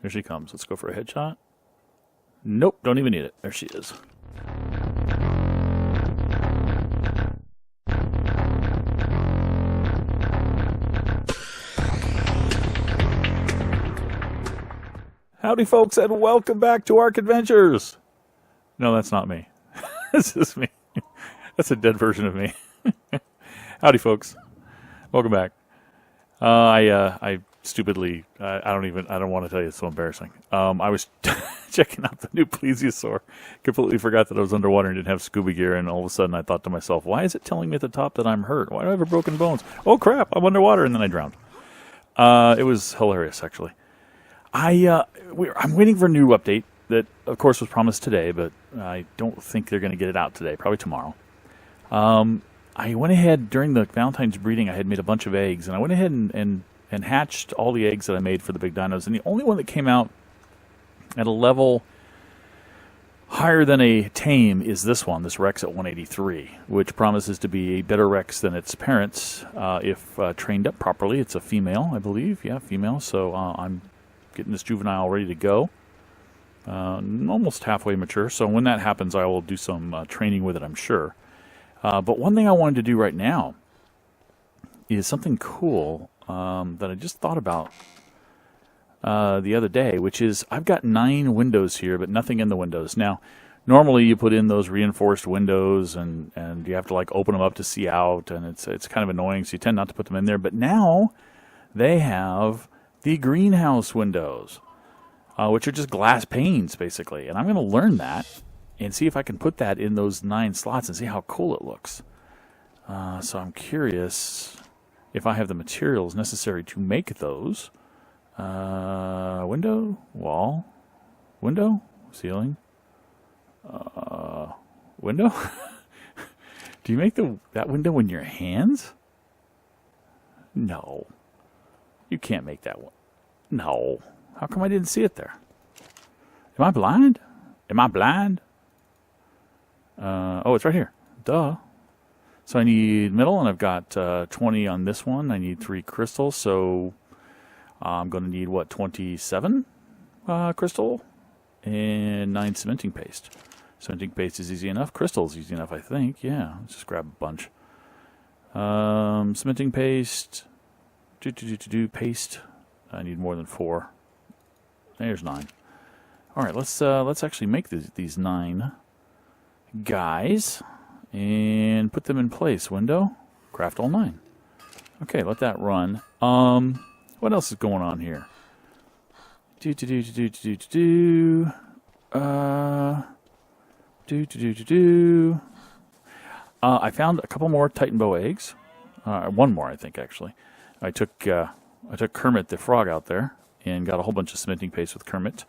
Here she comes. Let's go for a headshot. Nope, don't even need it. There she is. Howdy, folks, and welcome back to ARK Adventures. No, that's not me. This is me. That's a dead version of me. Howdy, folks. Welcome back. I stupidly, I don't want to tell you, it's so embarrassing. I was checking out the new plesiosaur. Completely forgot that I was underwater and didn't have scuba gear, and all of a sudden I thought to myself, why is it telling me at the top that I'm hurt? Why do I have broken bones? Oh crap, I'm underwater, and then I drowned. It was hilarious, actually. I'm waiting for a new update that, of course, was promised today, but I don't think they're going to get it out today, probably tomorrow. I went ahead, during the Valentine's breeding, I had made a bunch of eggs, and I went ahead and hatched all the eggs that I made for the big dinos, and the only one that came out at a level higher than a tame is this one, this Rex at 183, which promises to be a better Rex than its parents if trained up properly. It's a female, I believe. Yeah, female, so I'm getting this juvenile ready to go. Almost halfway mature, so when that happens, I will do some training with it, I'm sure. But one thing I wanted to do right now is something cool that I just thought about the other day, which is I've got 9 windows here, but nothing in the windows. Now, normally you put in those reinforced windows, and you have to like open them up to see out, and it's kind of annoying, so you tend not to put them in there. But now they have the greenhouse windows, which are just glass panes, basically. And I'm going to learn that and see if I can put that in those 9 slots and see how cool it looks. So I'm curious if I have the materials necessary to make those. Window, wall, window, ceiling, window. Do you make that window in your hands? No. You can't make that one. No. How come I didn't see it there? Am I blind? Am I blind? Oh, it's right here. Duh. So I need metal, and I've got 20 on this one. I need 3 crystals, so I'm going to need, what, 27 crystal? And 9 cementing paste. Cementing paste is easy enough. Crystal is easy enough, I think. Yeah, let's just grab a bunch. Cementing paste. Paste. I need more than 4. There's 9. All right, let's actually make these 9 guys and put them in place. Window, craft all 9. Okay, let that run. What else is going on here? I found a couple more Titan boa eggs. One more, I think, actually. I took Kermit the frog out there and got a whole bunch of cementing paste with Kermit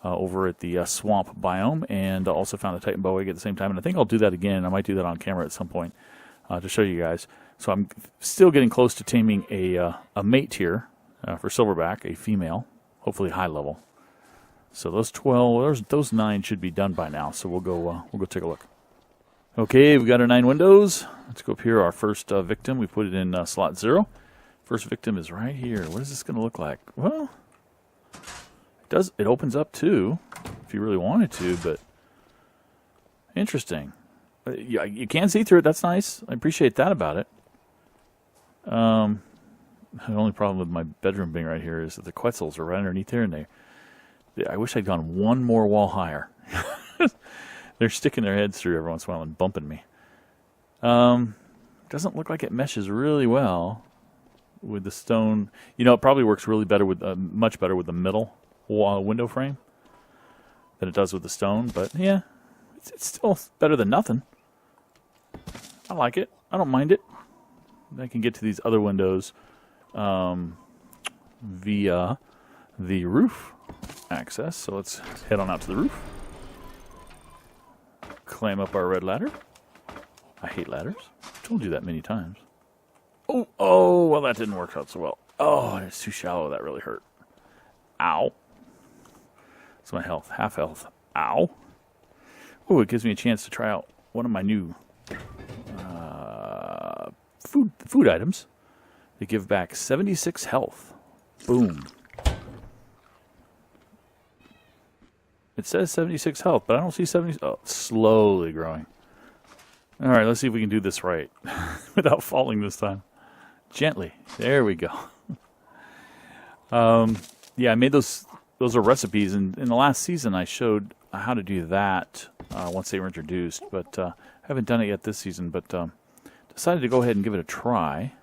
over at the swamp biome, and also found a Titan boa egg at the same time. And I think I'll do that again. I might do that on camera at some point to show you guys. So I'm still getting close to taming a mate here for silverback, a female, hopefully high level. So those 9 should be done by now. So we'll go take a look. Okay, we've got our 9 windows. Let's go up here. Our first victim, we put it in slot 0. First victim is right here. What is this going to look like? Well, it opens up too, if you really wanted to, but interesting. You can see through it. That's nice. I appreciate that about it. The only problem with my bedroom being right here is that the Quetzals are right underneath there, and I wish I'd gone one more wall higher. They're sticking their heads through every once in a while and bumping me. Doesn't look like it meshes really well with the stone. You know, it probably works really better with much better with the middle window frame than it does with the stone. But yeah, it's still better than nothing. I like it. I don't mind it. I can get to these other windows via the roof access. So let's head on out to the roof. Climb up our red ladder. I hate ladders. I've told you that many times. Oh, well, that didn't work out so well. Oh, it's too shallow. That really hurt. Ow. That's my health. Half health. Ow. Oh, it gives me a chance to try out one of my new food items. They give back 76 health. Boom. It says 76 health, but I don't see 70. Oh, it's slowly growing. All right, let's see if we can do this right without falling this time. Gently. There we go. Yeah, I made those. Those are recipes, and in the last season I showed how to do that once they were introduced, but I haven't done it yet this season, but decided to go ahead and give it a try.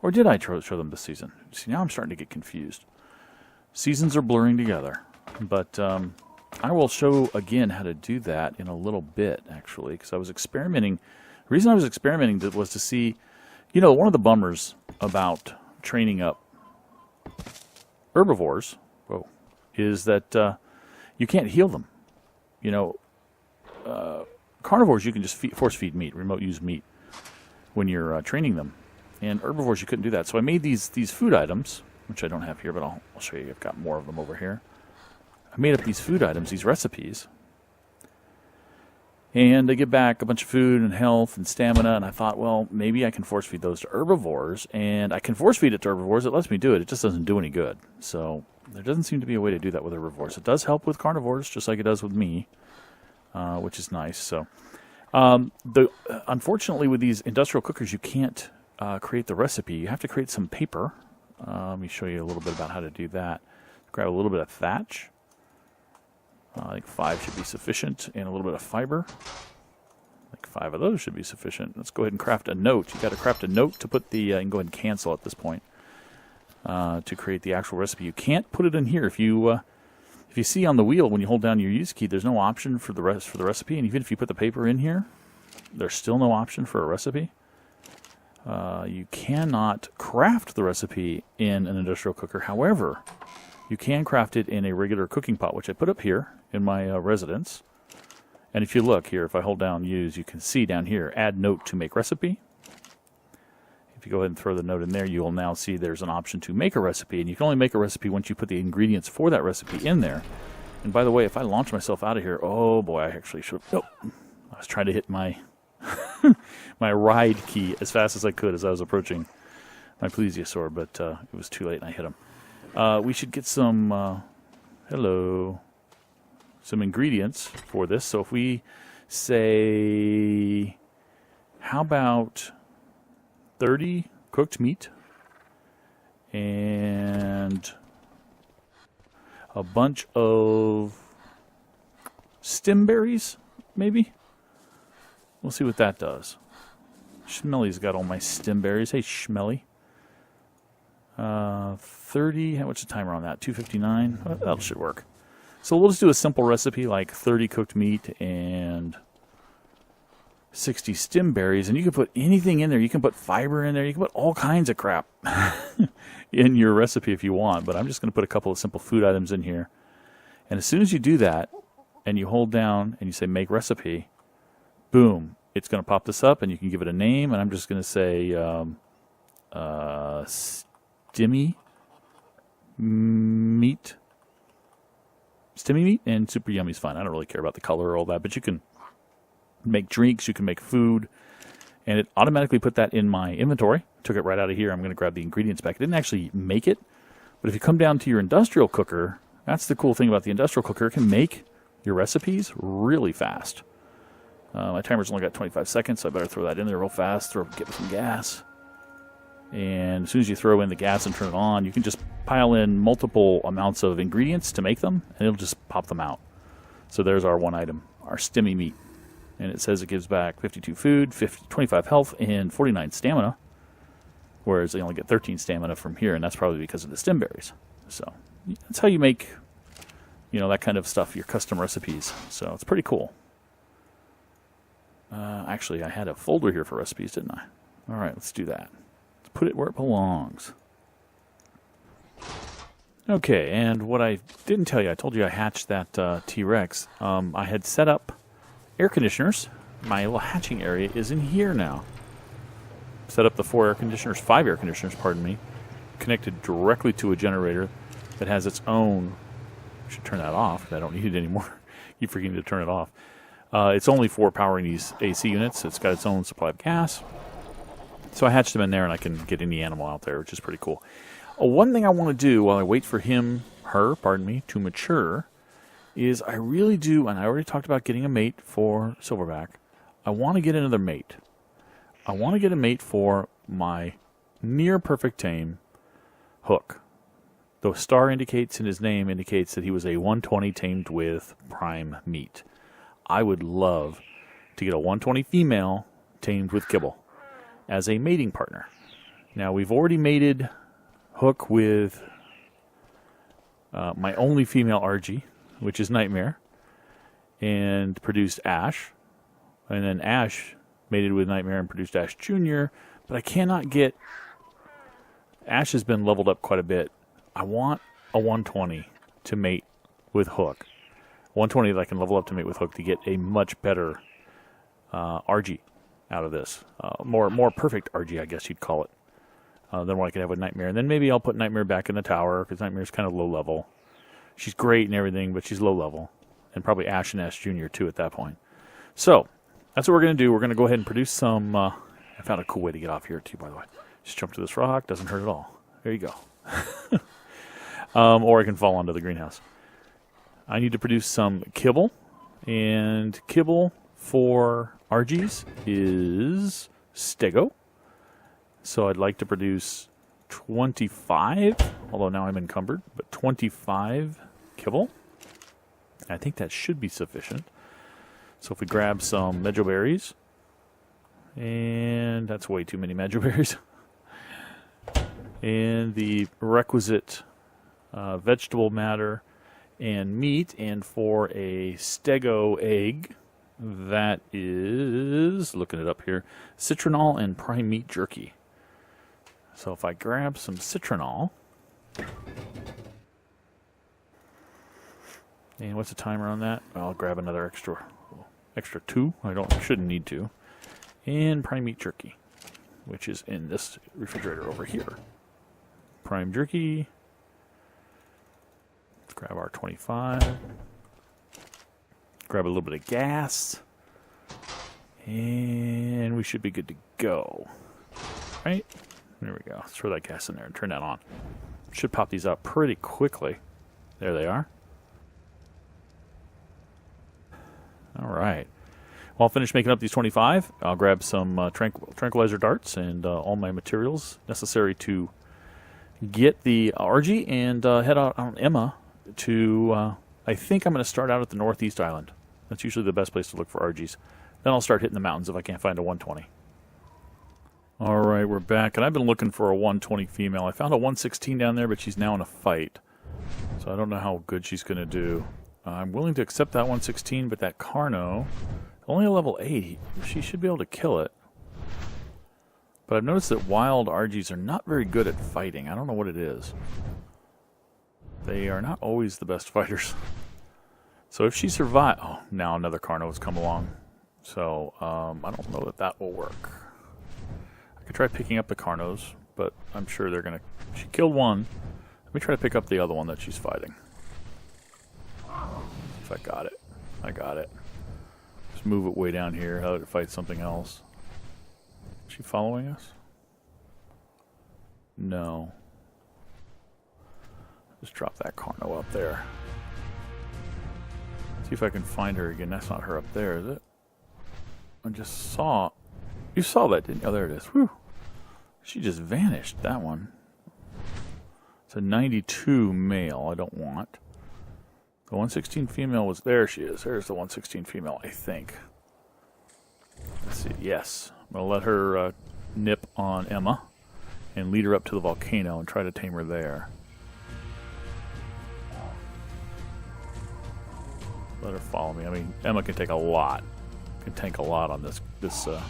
Or did I show them this season? See, now I'm starting to get confused. Seasons are blurring together, but I will show again how to do that in a little bit, actually, because I was experimenting. The reason I was experimenting was to see, you know, one of the bummers about training up herbivores is that you can't heal them. You know, carnivores you can just force feed meat, remote use meat when you're training them, and herbivores you couldn't do that. So I made these food items, which I don't have here, but I'll show you. I've got more of them over here. I made up these food items, these recipes, and they give back a bunch of food and health and stamina, and I thought, well, maybe I can force feed those to herbivores, and I can force feed it to herbivores. It lets me do it. It just doesn't do any good. So there doesn't seem to be a way to do that with herbivores. It does help with carnivores, just like it does with me, which is nice. So unfortunately, with these industrial cookers, you can't create the recipe. You have to create some paper. Let me show you a little bit about how to do that. Grab a little bit of thatch. I think 5 should be sufficient, and a little bit of fiber. I think 5 of those should be sufficient. Let's go ahead and craft a note. You've got to craft a note to put the, you can go ahead and cancel at this point, to create the actual recipe. You can't put it in here. If you see on the wheel when you hold down your use key, there's no option for the recipe, and even if you put the paper in here, there's still no option for a recipe. You cannot craft the recipe in an industrial cooker. However, you can craft it in a regular cooking pot, which I put up here in my residence. And if you look here, if I hold down use, you can see down here, add note to make recipe. If you go ahead and throw the note in there, you will now see there's an option to make a recipe. And you can only make a recipe once you put the ingredients for that recipe in there. And by the way, if I launch myself out of here, oh boy, I actually should have, nope. I was trying to hit my my ride key as fast as I could as I was approaching my plesiosaur, but it was too late and I hit him. We should get some, some ingredients for this. So if we say, how about 30 cooked meat and a bunch of stem berries, maybe? We'll see what that does. Schmelly's got all my stem berries. Hey, Schmelly. 30, what's the timer on that? 259? That should work. So we'll just do a simple recipe like 30 cooked meat and 60 stem berries. And you can put anything in there. You can put fiber in there. You can put all kinds of crap in your recipe if you want. But I'm just going to put a couple of simple food items in here. And as soon as you do that and you hold down and you say make recipe, boom, it's going to pop this up and you can give it a name. And I'm just going to say Stimmy meat, and super yummy's fine. I don't really care about the color or all that, but you can make drinks, you can make food, and it automatically put that in my inventory. Took it right out of here. I'm going to grab the ingredients back. It didn't actually make it, but if you come down to your industrial cooker, that's the cool thing about the industrial cooker. It can make your recipes really fast. My timer's only got 25 seconds, so I better throw that in there real fast, get some gas. And as soon as you throw in the gas and turn it on, you can just pile in multiple amounts of ingredients to make them, and it'll just pop them out. So there's our one item, our stemmy meat. And it says it gives back 52 food, 25 health, and 49 stamina. Whereas they only get 13 stamina from here, and that's probably because of the stem berries. So that's how you make, that kind of stuff, your custom recipes. So it's pretty cool. Actually, I had a folder here for recipes, didn't I? All right, let's do that. Put it where it belongs. Okay, and what I didn't tell you, I told you I hatched that T-Rex. I had set up air conditioners. My little hatching area is in here now. Set up the 5 air conditioners, pardon me, connected directly to a generator that has its own. I should turn that off. I don't need it anymore. Keep forgetting to turn it off. It's only for powering these AC units. It's got its own supply of gas. So I hatched them in there, and I can get any animal out there, which is pretty cool. One thing I want to do while I wait for her, to mature, is I really do, and I already talked about getting a mate for Silverback. I want to get another mate. I want to get a mate for my near perfect tame Hook. The star indicates in his name indicates that he was a 120 tamed with prime meat. I would love to get a 120 female tamed with kibble as a mating partner. Now, we've already mated Hook with my only female Argy, which is Nightmare, and produced Ash. And then Ash mated with Nightmare and produced Ash Jr., but I cannot get... Ash has been leveled up quite a bit. I want a 120 to mate with Hook. 120 that I can level up to mate with Hook to get a much better Argy out of this. More perfect Argy, I guess you'd call it, than what I could have with Nightmare. And then maybe I'll put Nightmare back in the tower, because Nightmare's kind of low level. She's great and everything, but she's low level. And probably Ash and Ash Jr. too at that point. So, that's what we're going to do. We're going to go ahead and produce some... I found a cool way to get off here too, by the way. Just jump to this rock. Doesn't hurt at all. There you go. Or I can fall onto the greenhouse. I need to produce some kibble. And kibble for Argies is stego. So I'd like to produce 25, although now I'm encumbered, but 25 kibble. I think that should be sufficient. So if we grab some medjool berries, and that's way too many medjool berries, and the requisite vegetable matter and meat, and for a stego egg, that is, looking it up here, citronal and prime meat jerky. So if I grab some citronal, and what's the timer on that? I'll grab another extra 2. Shouldn't need to. And prime meat jerky, which is in this refrigerator over here. Prime jerky. Let's grab our 25. Grab a little bit of gas. And we should be good to go. Right? There we go. Let's throw that gas in there and turn that on. Should pop these up pretty quickly. There they are. All right. Well, I'll finish making up these 25. I'll grab some tranquilizer darts and all my materials necessary to get the Argy and head out on Emma to... I think I'm going to start out at the Northeast Island. That's usually the best place to look for Argies. Then I'll start hitting the mountains if I can't find a 120. All right, we're back, and I've been looking for a 120 female. I found a 116 down there, but she's now in a fight. So I don't know how good she's going to do. I'm willing to accept that 116, but that Carno, only a level 8, she should be able to kill it. But I've noticed that wild Argies are not very good at fighting. I don't know what it is. They are not always the best fighters. So if she survives... Oh, now another Carno has come along. So I don't know that that will work. I could try picking up the Carnos, but I'm sure they're going to... She killed one. Let me try to pick up the other one that she's fighting. If I got it. I got it. Just move it way down here. How to fight something else. Is she following us? No. Just drop that Carno up there. See if I can find her again. That's not her up there, is it? I just saw... You saw that, didn't you? Oh, there it is. Whew. She just vanished, that one. It's a 92 male I don't want. The 116 female was... There she is. There's the 116 female, I think. Let's see. Yes. I'm going to let her nip on Emma and lead her up to the volcano and try to tame her there. Let her follow me. I mean, Emma can take a lot. Can tank a lot on this. The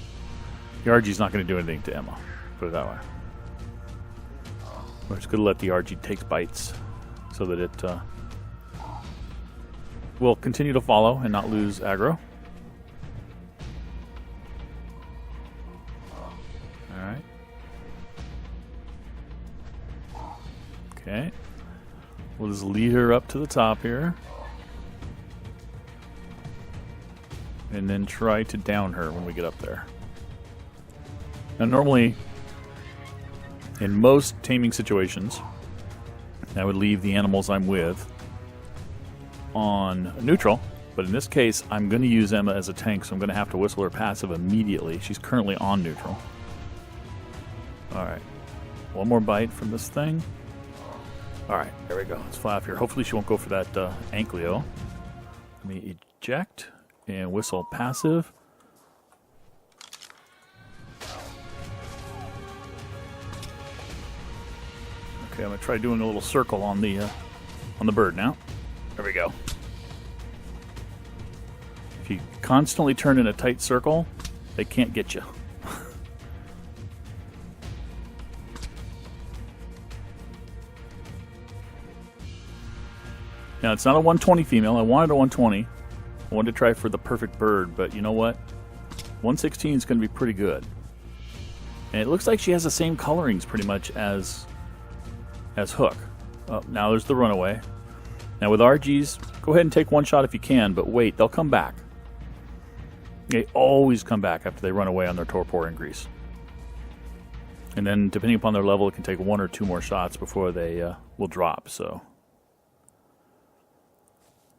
Argy's not going to do anything to Emma. Put it that way. We're just going to let the Argy take bites so that it will continue to follow and not lose aggro. Alright. Okay. We'll just lead her up to the top here. And then try to down her when we get up there. Now normally, in most taming situations, I would leave the animals I'm with on neutral, but in this case, I'm going to use Emma as a tank, so I'm going to have to whistle her passive immediately. She's currently on neutral. Alright. One more bite from this thing. Alright, there we go. Let's fly off here. Hopefully she won't go for that Ankylo. Let me eject and whistle passive. Okay, I'm going to try doing a little circle on the bird now. There we go. If you constantly turn in a tight circle, they can't get you. Now, it's not a 120 female. I wanted a 120. I wanted to try for the perfect bird, but you know what? 116 is going to be pretty good. And it looks like she has the same colorings pretty much as Hook. Oh, now there's the runaway. Now with RGs, go ahead and take one shot if you can, but wait, they'll come back. They always come back after they run away on their torpor and grease. And then, depending upon their level, it can take one or two more shots before they will drop, so...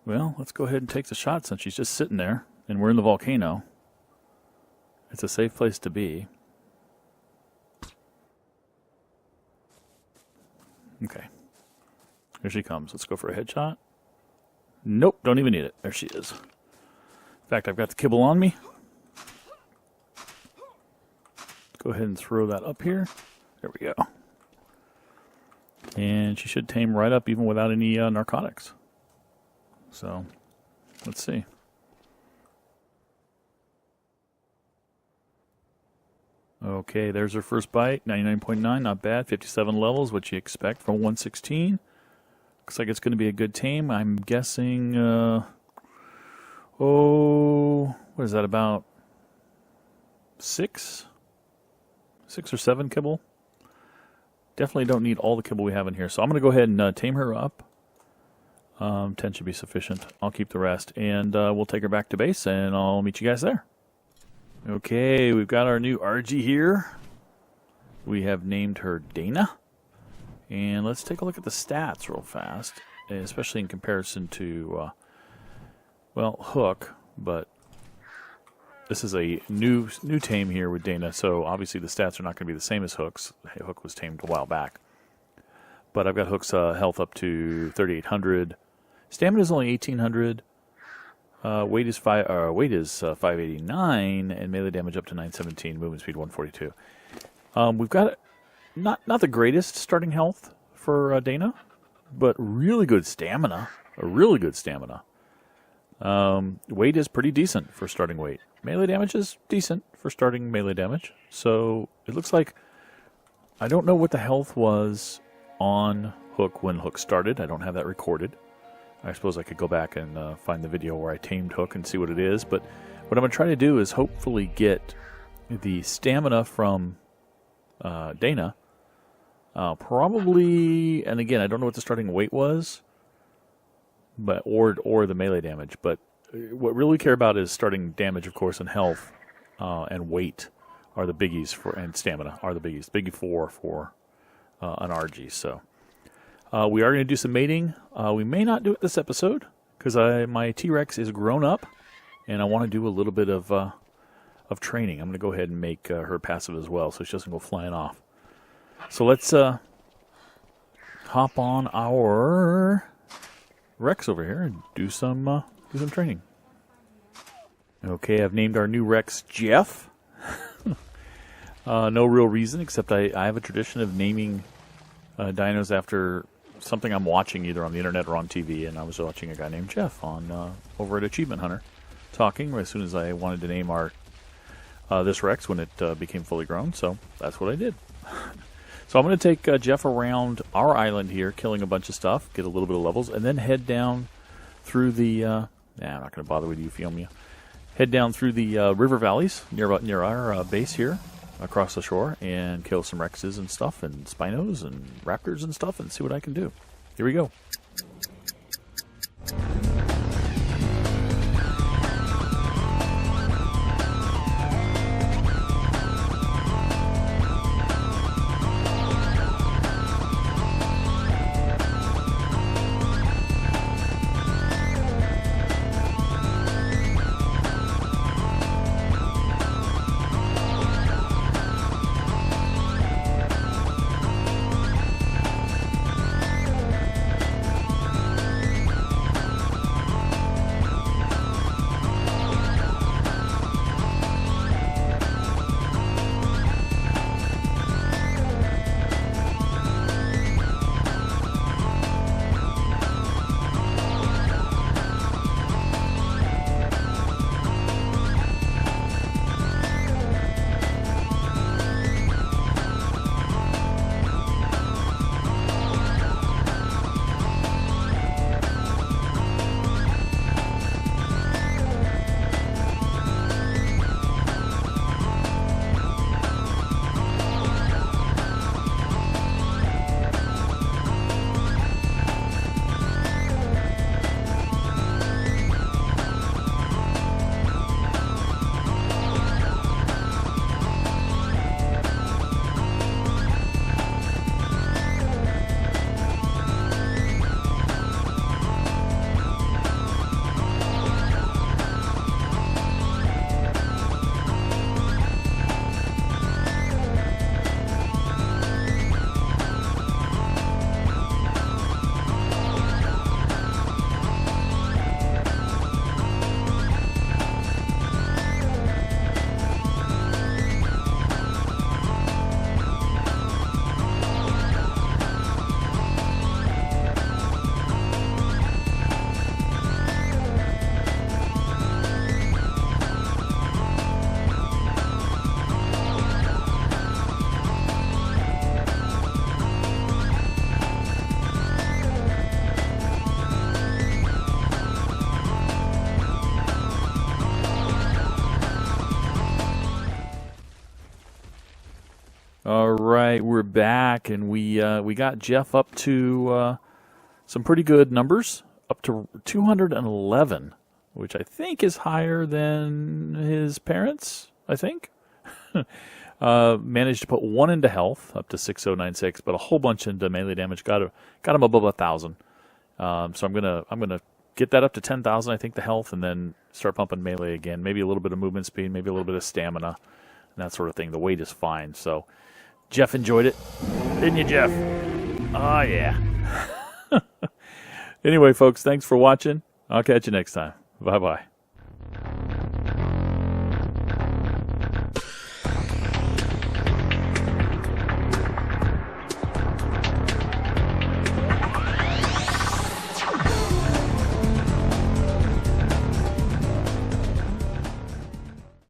Well, let's go ahead and take the shot since she's just sitting there, and we're in the volcano. It's a safe place to be. Okay. Here she comes. Let's go for a headshot. Nope, don't even need it. There she is. In fact, I've got the kibble on me. Go ahead and throw that up here. There we go. And she should tame right up even without any narcotics. So, let's see. Okay, there's her first bite. 99.9, not bad. 57 levels, what you expect from 116. Looks like it's going to be a good tame. I'm guessing, what is that, about 6 or 7 kibble? Definitely don't need all the kibble we have in here. So I'm going to go ahead and tame her up. 10 should be sufficient. I'll keep the rest. And we'll take her back to base, and I'll meet you guys there. Okay, we've got our new Argy here. We have named her Dana. And let's take a look at the stats real fast, especially in comparison to, well, Hook. But this is a new tame here with Dana, so obviously the stats are not going to be the same as Hook's. Hook was tamed a while back. But I've got Hook's health up to 3,800. Stamina is only 1,800. Weight is 589, and melee damage up to 917. Movement speed 142. We've got not the greatest starting health for Dana, but really good stamina. A really good stamina. Weight is pretty decent for starting weight. Melee damage is decent for starting melee damage. So it looks like I don't know what the health was on Hook when Hook started. I don't have that recorded. I suppose I could go back and find the video where I tamed Hook and see what it is. But what I'm going to try to do is hopefully get the stamina from Dana. Probably, and again, I don't know what the starting weight was, but or the melee damage. But what really care about is starting damage, of course, and health and weight are the biggies and stamina are the biggies. Biggie 4 for an Argy. So. We are going to do some mating. We may not do it this episode because my T-Rex is grown up, and I want to do a little bit of training. I'm going to go ahead and make her passive as well, so she doesn't go flying off. So let's hop on our Rex over here and do some training. Okay, I've named our new Rex Jeff. No real reason except I have a tradition of naming dinos after something I'm watching either on the internet or on TV, and I was watching a guy named Jeff on over at Achievement Hunter talking as soon as I wanted to name our this Rex when it became fully grown, so that's what I did. So I'm going to take Jeff around our island here, killing a bunch of stuff, get a little bit of levels, and then head down through the I'm not going to bother with Euphemia. Head down through the river valleys near our base here, across the shore, and kill some Rexes and stuff, and Spinos and Raptors and stuff, and see what I can do. Here we go. we're back, and we got Jeff up to some pretty good numbers, up to 211, which I think is higher than his parents, I think. Managed to put one into health, up to 6096, but a whole bunch into melee damage. Got him above 1,000. So I'm gonna get that up to 10,000, I think, the health, and then start pumping melee again. Maybe a little bit of movement speed, maybe a little bit of stamina, and that sort of thing. The weight is fine. So Jeff enjoyed it, didn't you, Jeff? Oh yeah. Anyway, folks, thanks for watching. I'll catch you next time. Bye bye.